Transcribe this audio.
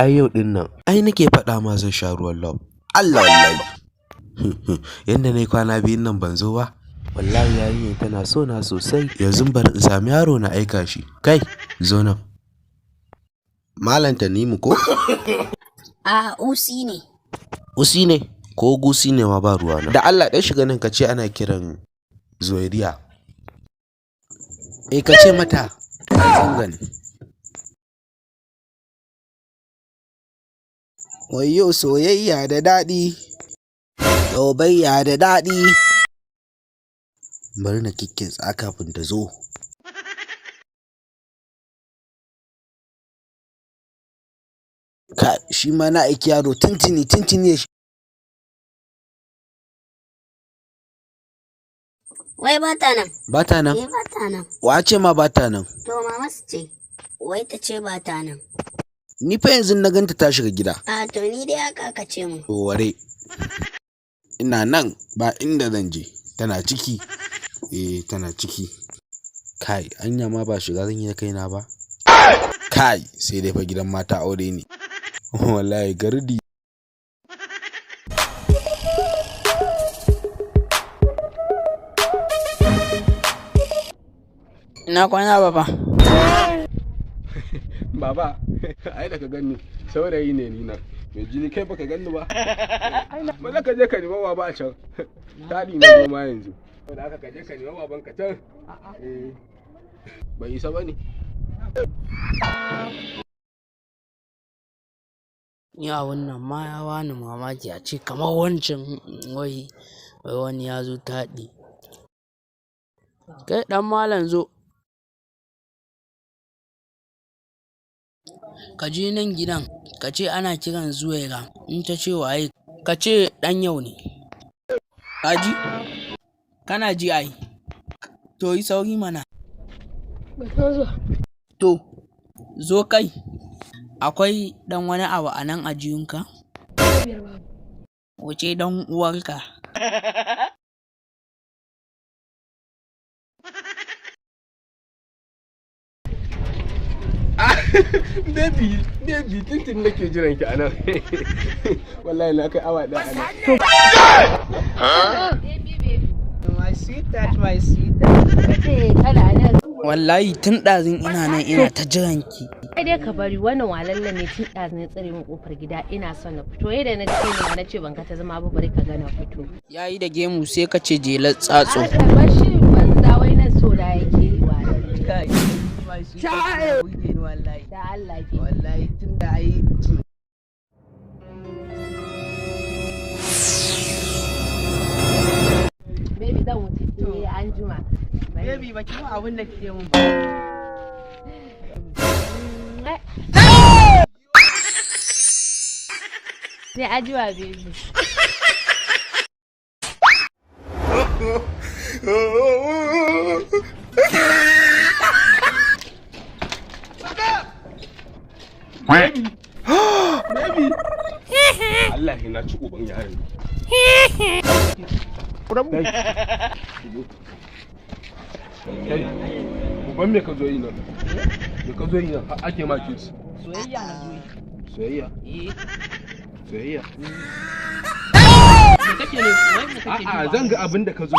ai yau din nan ai nake faɗa ma zan sha ruwan love. Allah wallahi. Yanda nayi kwana biyun nan ban zo ba. Wallahi yarinyar tana so na sosai. Yanzu bari in sami yaro na aika shi. Kai, zo nan. Malam Tanimu ko? A Usi ne. Usi ne? Ko Gusi ne ma ba ruwa na. Da Allah ɗan shiga nan ka ce ana kiran Zuwairiya. Ka ce mata Alzangan. Wayyo soyayya da daɗi. Sobayya da daɗi. Bari na kikkitsa kafin ta zo. Ka shi ma na aiki yaro tintini ya shi. Wai bata nan. Bata nan? Bata nan. Wace ma bata nan? To mama su ce. Wai ta ce bata nan. Ni fa yanzu na ganta ta shiga gida. A to ni dai haka ka ce mu. To ware. Ina nan ba inda zan je. Tana ciki. Tana ciki. Kai, anya ma ba shiga zan yi da kaina ba. Kai, sai dai fa gidan mata aure ne. Wallahi gardi. Ina kwana baba. Baba, ai da ka gani saurayi ne ni na. Mai jini kai baka gani ba. Ba za ka je ka nima baba a can. Taɗi na goma yanzu. Da aka kaje ka nima baban ka can. Bai isa ba ne. Ya wannan ma ya bani mamaki a ce kamar wancan wai wani ya zo taɗi. Kai ɗan malam zo. Ka je nan gidan ka ce ana kiran Zuwaira, in ta ce waye ka ce ɗan yau ne. Ka ji? Kana ji ai. To yi sauri mana. To zo kai. Akwai ɗan wani abu a nan a jiyunka? Wuce ɗan uwarka. Baby, tintin nake jiran ki anan. Wallahi na kai awa ɗaya anan. My sweetheart. Wallahi tun ɗazin ina nan ina ta jiran ki. Kai dai ka bari wannan walalla ne tun ɗazin ya tsare min kofar gida ina son na fito. Yadda na ce ne na ce ban ka ta zama ba bari ka ga na fito. Yayi da gemu sai ka ce jelar tsatso. Ba shi banza wai nan so da yake yi wa. Wallahi. Da Allah ke. Wallahi tun da ai Baby zan wuce an juma. Baby ba ki ma abin da kike mun. Sai ajiwa baby. Baby. Allah na ci uban yaron. Kai, uban me ka zo yi nan? Me ka zo yi nan? Ake ma kiss. Soyayya na zo yi. Soyayya? Soyayya? Me kake ne? A'a zan ga abin da ka zo.